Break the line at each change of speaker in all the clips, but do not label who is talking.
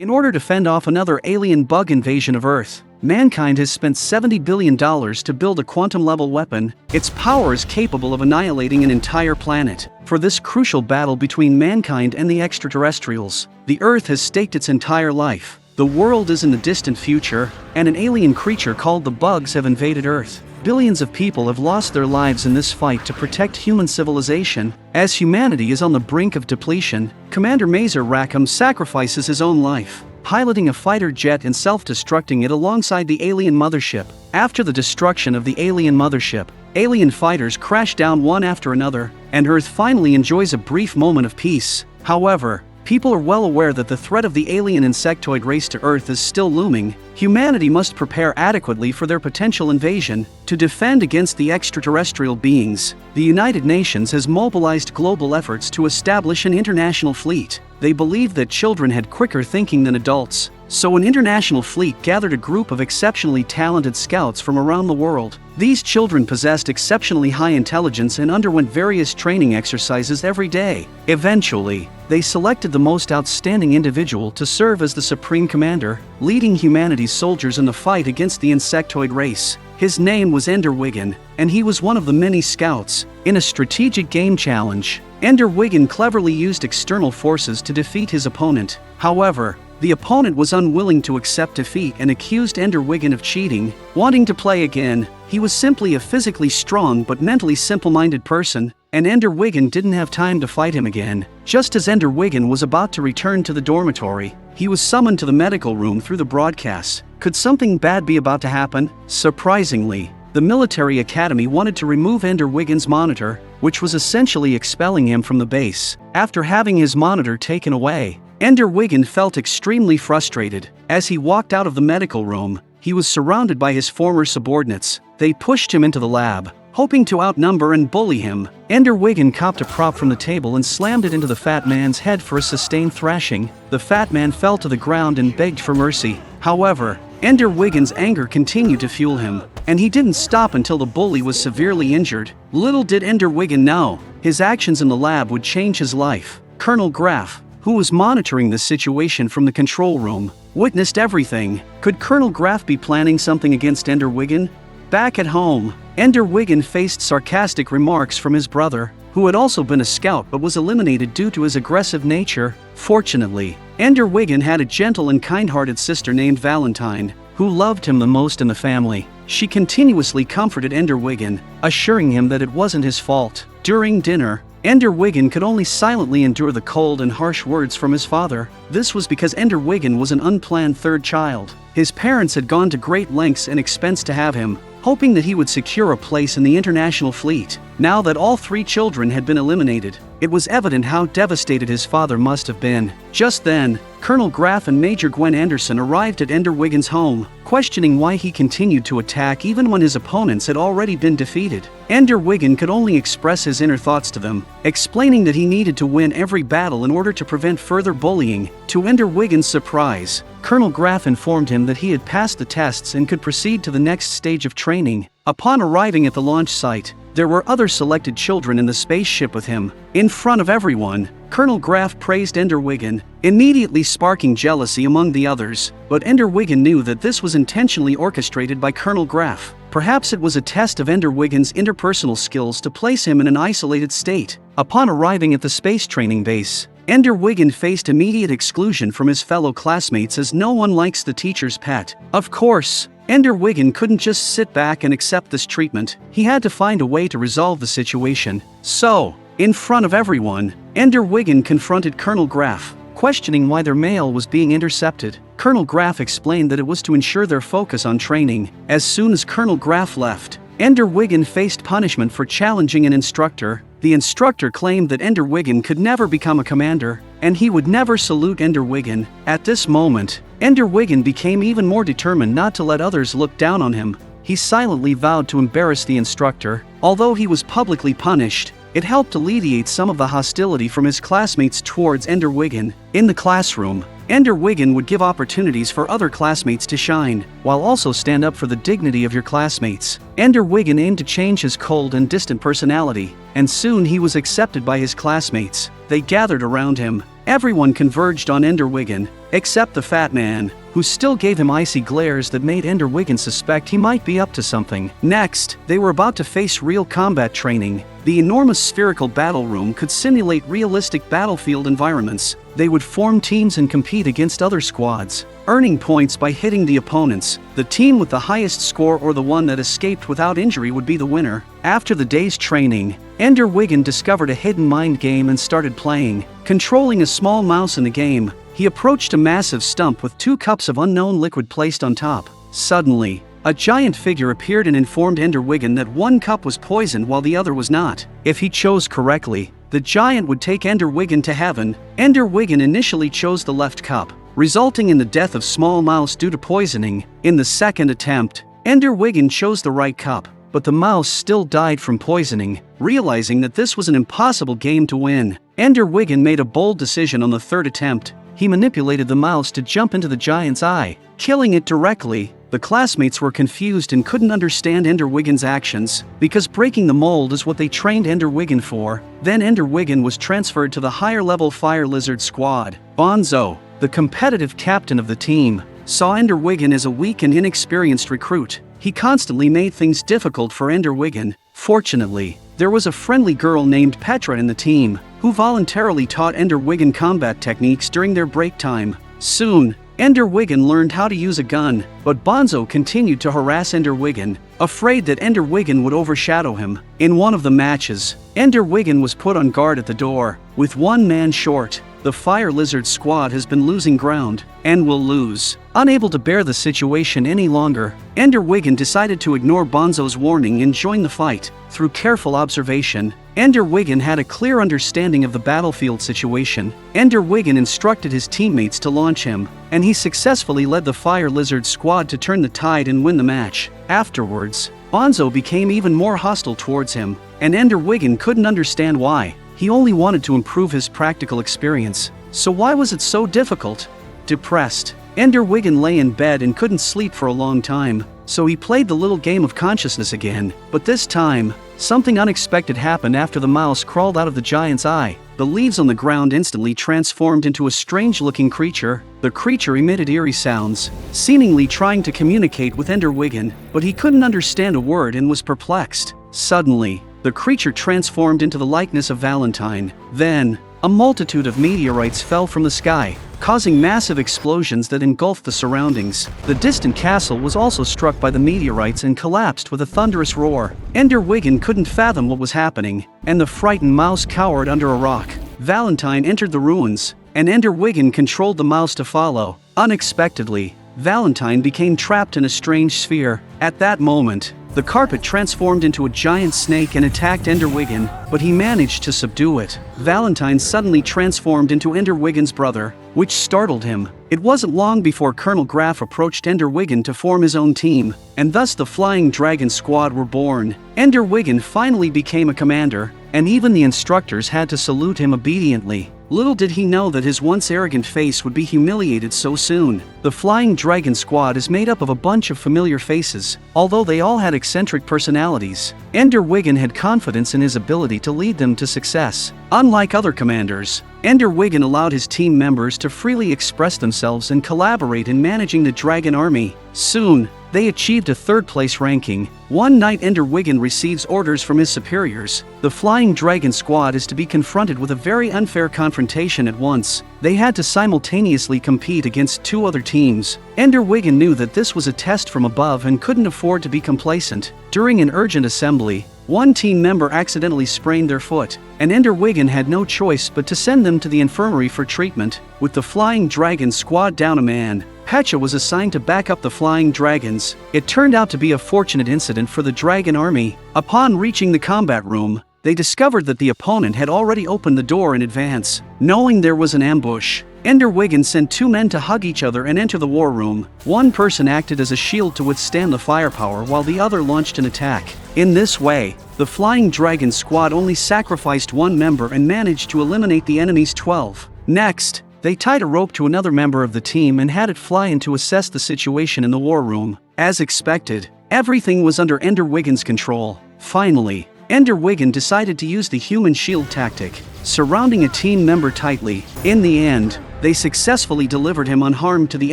In order to fend off another alien bug invasion of Earth, mankind has spent $70 billion to build a quantum-level weapon. Its power is capable of annihilating an entire planet. For this crucial battle between mankind and the extraterrestrials, the Earth has staked its entire life. The world is in the distant future, and an alien creature called the bugs have invaded Earth. Billions of people have lost their lives in this fight to protect human civilization. As humanity is on the brink of depletion, Commander Mazer Rackham sacrifices his own life, piloting a fighter jet and self-destructing it alongside the alien mothership. After the destruction of the alien mothership, alien fighters crash down one after another, and Earth finally enjoys a brief moment of peace. However, people are well aware that the threat of the alien insectoid race to Earth is still looming. Humanity must prepare adequately for their potential invasion. To defend against the extraterrestrial beings, the United Nations has mobilized global efforts to establish an international fleet. They believed that children had quicker thinking than adults, so an international fleet gathered a group of exceptionally talented scouts from around the world. These children possessed exceptionally high intelligence and underwent various training exercises every day. Eventually, they selected the most outstanding individual to serve as the supreme commander, leading humanity's soldiers in the fight against the insectoid race. His name was Wiggin, and he was one of the many scouts. In a strategic game challenge, Wiggin cleverly used external forces to defeat his opponent. However, the opponent was unwilling to accept defeat and accused Wiggin of cheating. Wanting to play again, he was simply a physically strong but mentally simple-minded person, and Wiggin didn't have time to fight him again. Just as Wiggin was about to return to the dormitory, he was summoned to the medical room through the broadcasts. Could something bad be about to happen? Surprisingly, the military academy wanted to remove Wiggin's monitor, which was essentially expelling him from the base. After having his monitor taken away, Wiggin felt extremely frustrated. As he walked out of the medical room, he was surrounded by his former subordinates. They pushed him into the lab, hoping to outnumber and bully him. Wiggin copped a prop from the table and slammed it into the fat man's head for a sustained thrashing. The fat man fell to the ground and begged for mercy. However, Wiggin's anger continued to fuel him, and he didn't stop until the bully was severely injured. Little did Wiggin know, his actions in the lab would change his life. Colonel Graff, who was monitoring the situation from the control room, witnessed everything. Could Colonel Graff be planning something against Wiggin? Back at home, Wiggin faced sarcastic remarks from his brother, who had also been a scout but was eliminated due to his aggressive nature. Fortunately, Wiggin had a gentle and kind-hearted sister named Valentine, who loved him the most in the family. She continuously comforted Wiggin, assuring him that it wasn't his fault. During dinner, Wiggin could only silently endure the cold and harsh words from his father. This was because Wiggin was an unplanned third child. His parents had gone to great lengths and expense to have him, hoping that he would secure a place in the international fleet. Now that all three children had been eliminated, it was evident how devastated his father must have been. Just then, Colonel Graff and Major Gwen Anderson arrived at Wiggin's home, questioning why he continued to attack even when his opponents had already been defeated. Wiggin could only express his inner thoughts to them, explaining that he needed to win every battle in order to prevent further bullying. To Wiggin's surprise, Colonel Graff informed him that he had passed the tests and could proceed to the next stage of training. Upon arriving at the launch site, there were other selected children in the spaceship with him. In front of everyone, Colonel Graff praised Wiggin, immediately sparking jealousy among the others. But Wiggin knew that this was intentionally orchestrated by Colonel Graff. Perhaps it was a test of Wiggin's interpersonal skills to place him in an isolated state. Upon arriving at the space training base, Wiggin faced immediate exclusion from his fellow classmates as no one likes the teacher's pet. Of course, Wiggin couldn't just sit back and accept this treatment. He had to find a way to resolve the situation. So, in front of everyone, Wiggin confronted Colonel Graff, questioning why their mail was being intercepted. Colonel Graff explained that it was to ensure their focus on training. As soon as Colonel Graff left, Wiggin faced punishment for challenging an instructor. The instructor claimed that Wiggin could never become a commander, and he would never salute Wiggin. At this moment, Wiggin became even more determined not to let others look down on him. He silently vowed to embarrass the instructor. Although he was publicly punished, it helped alleviate some of the hostility from his classmates towards Wiggin. In the classroom, Wiggin would give opportunities for other classmates to shine, while also stand up for the dignity of your classmates. Wiggin aimed to change his cold and distant personality, and soon he was accepted by his classmates. They gathered around him. Everyone converged on Wiggin, except the fat man, who still gave him icy glares that made Ender Wiggin suspect he might be up to something. Next, they were about to face real combat training. The enormous spherical battle room could simulate realistic battlefield environments. They would form teams and compete against other squads, earning points by hitting the opponents. The team with the highest score or the one that escaped without injury would be the winner. After the day's training, Ender Wiggin discovered a hidden mind game and started playing. Controlling a small mouse in the game, he approached a massive stump with 2 cups of unknown liquid placed on top. Suddenly, a giant figure appeared and informed Ender Wiggin that one cup was poisoned while the other was not. If he chose correctly, the giant would take Ender Wiggin to heaven. Ender Wiggin initially chose the left cup, resulting in the death of Small Mouse due to poisoning. In the second attempt, Ender Wiggin chose the right cup, but the mouse still died from poisoning. Realizing that this was an impossible game to win, Ender Wiggin made a bold decision on the third attempt. He manipulated the mouse to jump into the giant's eye, killing it directly. The classmates were confused and couldn't understand Ender Wiggin's actions, because breaking the mold is what they trained Ender Wiggin for. Then Ender Wiggin was transferred to the higher-level Fire Lizard squad. Bonzo, the competitive captain of the team, saw Ender Wiggin as a weak and inexperienced recruit. He constantly made things difficult for Ender Wiggin. Fortunately, there was a friendly girl named Petra in the team, who voluntarily taught Ender Wiggin combat techniques during their break time. Soon, Ender Wiggin learned how to use a gun, but Bonzo continued to harass Ender Wiggin, afraid that Ender Wiggin would overshadow him. In one of the matches, Ender Wiggin was put on guard at the door. With 1 man short, the Fire Lizard squad has been losing ground, and will lose. Unable to bear the situation any longer, Ender Wiggin decided to ignore Bonzo's warning and join the fight. Through careful observation, Ender Wiggin had a clear understanding of the battlefield situation. Ender Wiggin instructed his teammates to launch him, and he successfully led the Fire Lizard squad to turn the tide and win the match. Afterwards, Bonzo became even more hostile towards him, and Ender Wiggin couldn't understand why. He only wanted to improve his practical experience. So why was it so difficult? Depressed, Ender Wiggin lay in bed and couldn't sleep for a long time, so he played the little game of consciousness again. But this time, something unexpected happened after the mouse crawled out of the giant's eye. The leaves on the ground instantly transformed into a strange-looking creature. The creature emitted eerie sounds, seemingly trying to communicate with Ender Wiggin, but he couldn't understand a word and was perplexed. Suddenly, the creature transformed into the likeness of Valentine. Then, a multitude of meteorites fell from the sky, causing massive explosions that engulfed the surroundings. The distant castle was also struck by the meteorites and collapsed with a thunderous roar. Ender Wiggin couldn't fathom what was happening, and the frightened mouse cowered under a rock. Valentine entered the ruins, and Ender Wiggin controlled the mouse to follow. Unexpectedly, Valentine became trapped in a strange sphere. At that moment, the carpet transformed into a giant snake and attacked Ender Wiggin, but he managed to subdue it. Valentine suddenly transformed into Ender Wiggin's brother, which startled him. It wasn't long before Colonel Graff approached Ender Wiggin to form his own team, and thus the Flying Dragon Squad were born. Ender Wiggin finally became a commander, and even the instructors had to salute him obediently. Little did he know that his once arrogant face would be humiliated so soon. The Flying Dragon Squad is made up of a bunch of familiar faces, although they all had eccentric personalities. Ender Wiggin had confidence in his ability to lead them to success. Unlike other commanders, Ender Wiggin allowed his team members to freely express themselves and collaborate in managing the Dragon Army. Soon, they achieved a third-place ranking. One night Ender Wiggin receives orders from his superiors. The Flying Dragon Squad is to be confronted with a very unfair confrontation at once. They had to simultaneously compete against 2 other teams. Ender Wiggin knew that this was a test from above and couldn't afford to be complacent. During an urgent assembly, one team member accidentally sprained their foot, and Ender Wiggin had no choice but to send them to the infirmary for treatment. With the Flying Dragon Squad down a man, Pecha was assigned to back up the Flying Dragons. It turned out to be a fortunate incident for the Dragon Army. Upon reaching the combat room, they discovered that the opponent had already opened the door in advance. Knowing there was an ambush, Ender Wiggin sent 2 men to hug each other and enter the war room. One person acted as a shield to withstand the firepower while the other launched an attack. In this way, the Flying Dragon Squad only sacrificed 1 member and managed to eliminate the enemy's 12. Next, they tied a rope to another member of the team and had it fly in to assess the situation in the war room. As expected, everything was under Ender Wiggin's control. Finally, Ender Wiggin decided to use the human shield tactic, surrounding a team member tightly. In the end, they successfully delivered him unharmed to the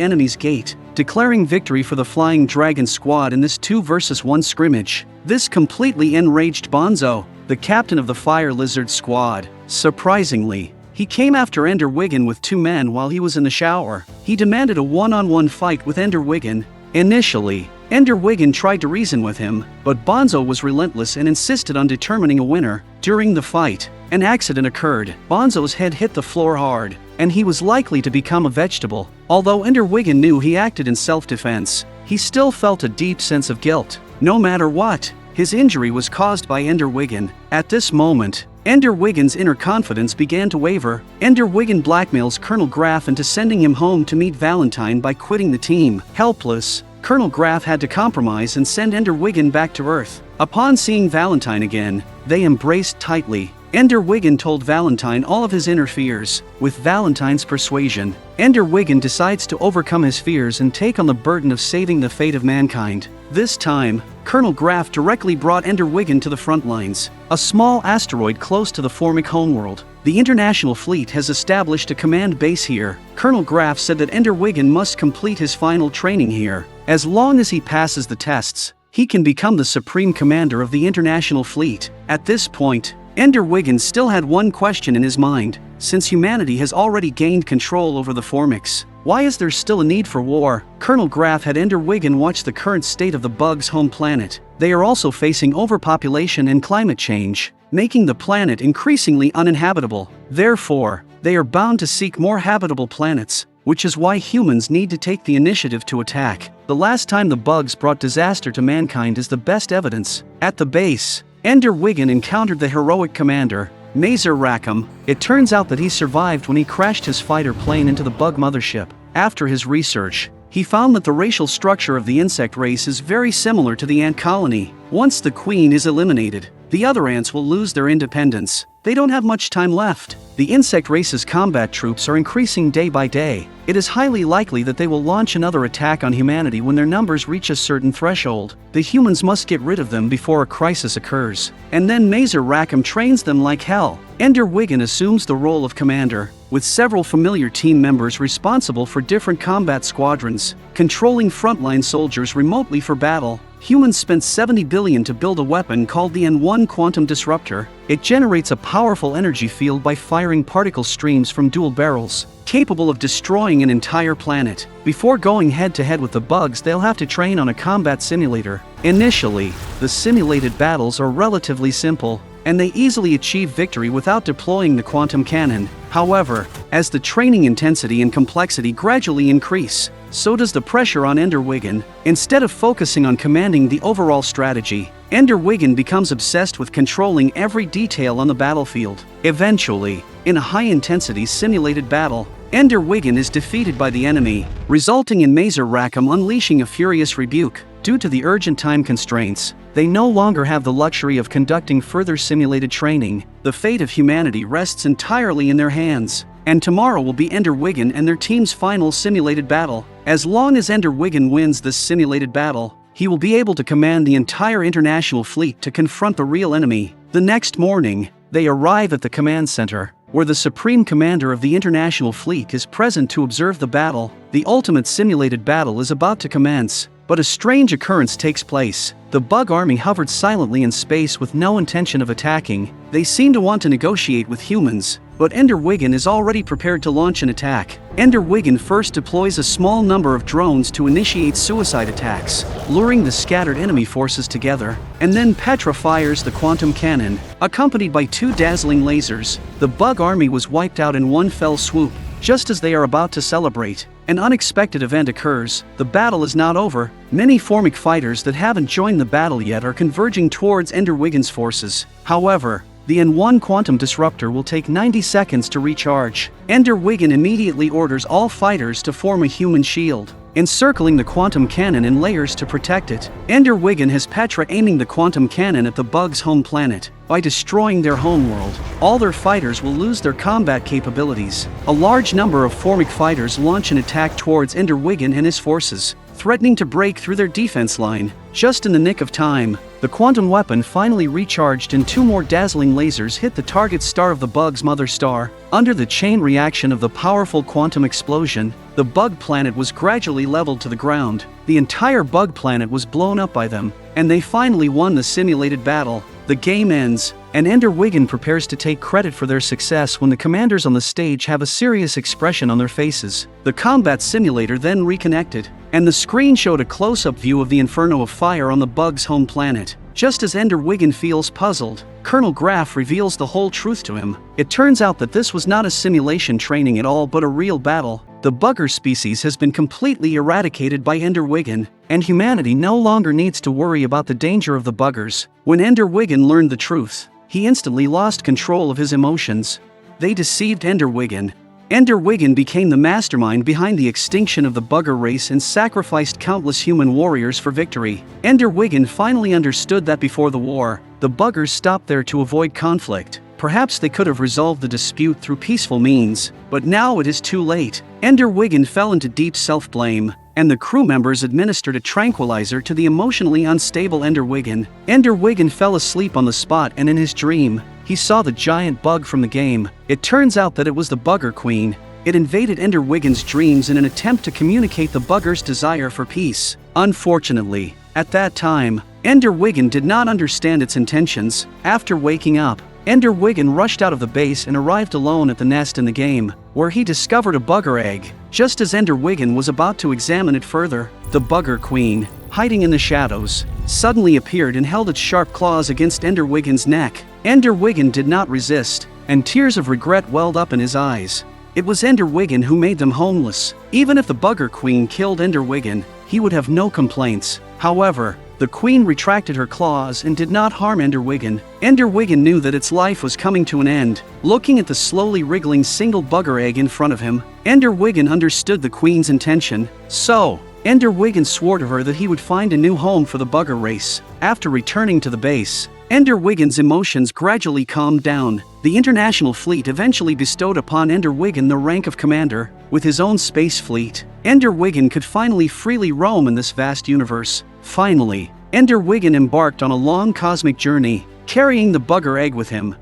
enemy's gate, declaring victory for the Flying Dragon squad in this 2-versus-1 scrimmage. This completely enraged Bonzo, the captain of the Fire Lizard squad. Surprisingly, he came after Ender Wiggin with 2 men while he was in the shower. He demanded a one-on-one fight with Ender Wiggin. Initially, Ender Wiggin tried to reason with him, but Bonzo was relentless and insisted on determining a winner. During the fight, an accident occurred. Bonzo's head hit the floor hard, and he was likely to become a vegetable. Although Ender Wiggin knew he acted in self-defense, he still felt a deep sense of guilt. No matter what, his injury was caused by Ender Wiggin. At this moment, Ender Wiggin's inner confidence began to waver. Ender Wiggin blackmails Colonel Graff into sending him home to meet Valentine by quitting the team. Helpless, Colonel Graff had to compromise and send Ender Wiggin back to Earth. Upon seeing Valentine again, they embraced tightly. Ender Wiggin told Valentine all of his inner fears. With Valentine's persuasion, Ender Wiggin decides to overcome his fears and take on the burden of saving the fate of mankind. This time, Colonel Graff directly brought Ender Wiggin to the front lines, a small asteroid close to the Formic homeworld. The International Fleet has established a command base here. Colonel Graff said that Ender Wiggin must complete his final training here. As long as he passes the tests, he can become the Supreme Commander of the International Fleet. At this point, Ender Wiggin still had one question in his mind. Since humanity has already gained control over the Formics, why is there still a need for war? Colonel Graff had Ender Wiggin watch the current state of the bugs' home planet. They are also facing overpopulation and climate change, making the planet increasingly uninhabitable. Therefore, they are bound to seek more habitable planets, which is why humans need to take the initiative to attack. The last time the bugs brought disaster to mankind is the best evidence. At the base, Ender Wiggin encountered the heroic commander, Mazer Rackham. It turns out that he survived when he crashed his fighter plane into the bug mothership. After his research, he found that the racial structure of the insect race is very similar to the ant colony. Once the queen is eliminated, the other ants will lose their independence. They don't have much time left. The insect race's combat troops are increasing day by day. It is highly likely that they will launch another attack on humanity when their numbers reach a certain threshold. The humans must get rid of them before a crisis occurs. And then Mazer Rackham trains them like hell. Ender Wiggin assumes the role of commander, with several familiar team members responsible for different combat squadrons, controlling frontline soldiers remotely for battle. Humans spent $70 billion to build a weapon called the N1 Quantum Disruptor. It generates a powerful energy field by firing particle streams from dual barrels, capable of destroying an entire planet. Before going head-to-head with the bugs, they'll have to train on a combat simulator. Initially, the simulated battles are relatively simple, and they easily achieve victory without deploying the quantum cannon. However, as the training intensity and complexity gradually increase, so does the pressure on Ender Wiggin. Instead of focusing on commanding the overall strategy, Ender Wiggin becomes obsessed with controlling every detail on the battlefield. Eventually, in a high-intensity simulated battle, Ender Wiggin is defeated by the enemy, resulting in Mazer Rackham unleashing a furious rebuke. Due to the urgent time constraints, they no longer have the luxury of conducting further simulated training. The fate of humanity rests entirely in their hands, and tomorrow will be Ender Wiggin and their team's final simulated battle. As long as Ender Wiggin wins this simulated battle, he will be able to command the entire international fleet to confront the real enemy. The next morning, they arrive at the command center, where the Supreme Commander of the International Fleet is present to observe the battle. The ultimate simulated battle is about to commence, but a strange occurrence takes place. The bug army hovered silently in space with no intention of attacking. They seem to want to negotiate with humans, but Ender Wiggin is already prepared to launch an attack. Ender Wiggin first deploys a small number of drones to initiate suicide attacks, luring the scattered enemy forces together, and then Petra fires the quantum cannon, accompanied by 2 dazzling lasers. The bug army was wiped out in one fell swoop. Just as they are about to celebrate, an unexpected event occurs. The battle is not over. Many Formic fighters that haven't joined the battle yet are converging towards Ender Wiggin's forces. However, the N1 Quantum Disruptor will take 90 seconds to recharge. Ender Wiggin immediately orders all fighters to form a human shield, encircling the quantum cannon in layers to protect it. Ender Wiggin has Petra aiming the quantum cannon at the bugs' home planet. By destroying their homeworld, all their fighters will lose their combat capabilities. A large number of Formic fighters launch an attack towards Ender Wiggin and his forces, threatening to break through their defense line. Just in the nick of time, The quantum weapon finally recharged and 2 more dazzling lasers hit the target star of the bug's mother star. Under the chain reaction of the powerful quantum explosion, the bug planet was gradually leveled to the ground. The entire bug planet was blown up by them, and they finally won the simulated battle. The game ends, and Wiggin prepares to take credit for their success when the commanders on the stage have a serious expression on their faces. The combat simulator then reconnected, and the screen showed a close-up view of the inferno of fire on the bug's home planet. Just as Wiggin feels puzzled, Colonel Graff reveals the whole truth to him. It turns out that this was not a simulation training at all but a real battle. The bugger species has been completely eradicated by Wiggin, and humanity no longer needs to worry about the danger of the buggers. When Wiggin learned the truth, he instantly lost control of his emotions. They deceived Wiggin. Wiggin became the mastermind behind the extinction of the bugger race and sacrificed countless human warriors for victory. Wiggin finally understood that before the war, the buggers stopped there to avoid conflict. Perhaps they could have resolved the dispute through peaceful means, but now it is too late. Wiggin fell into deep self-blame, and the crew members administered a tranquilizer to the emotionally unstable Wiggin. Wiggin fell asleep on the spot, and in his dream, he saw the giant bug from the game. It turns out that it was the Bugger Queen. It invaded Wiggin's dreams in an attempt to communicate the bugger's desire for peace. Unfortunately, at that time, Wiggin did not understand its intentions. After waking up, Wiggin rushed out of the base and arrived alone at the nest in the game, where he discovered a bugger egg. Just as Wiggin was about to examine it further, the Bugger Queen, hiding in the shadows, suddenly appeared and held its sharp claws against Wiggin's neck. Wiggin did not resist, and tears of regret welled up in his eyes. It was Wiggin who made them homeless. Even if the Bugger Queen killed Wiggin, he would have no complaints. However, the queen retracted her claws and did not harm Wiggin. Wiggin knew that its life was coming to an end. Looking at the slowly wriggling single bugger egg in front of him, Wiggin understood the queen's intention. So, Wiggin swore to her that he would find a new home for the bugger race. After returning to the base, Wiggin's emotions gradually calmed down. The international fleet eventually bestowed upon Wiggin the rank of commander. With his own space fleet, Wiggin could finally freely roam in this vast universe. Finally, Wiggin embarked on a long cosmic journey, carrying the bugger egg with him.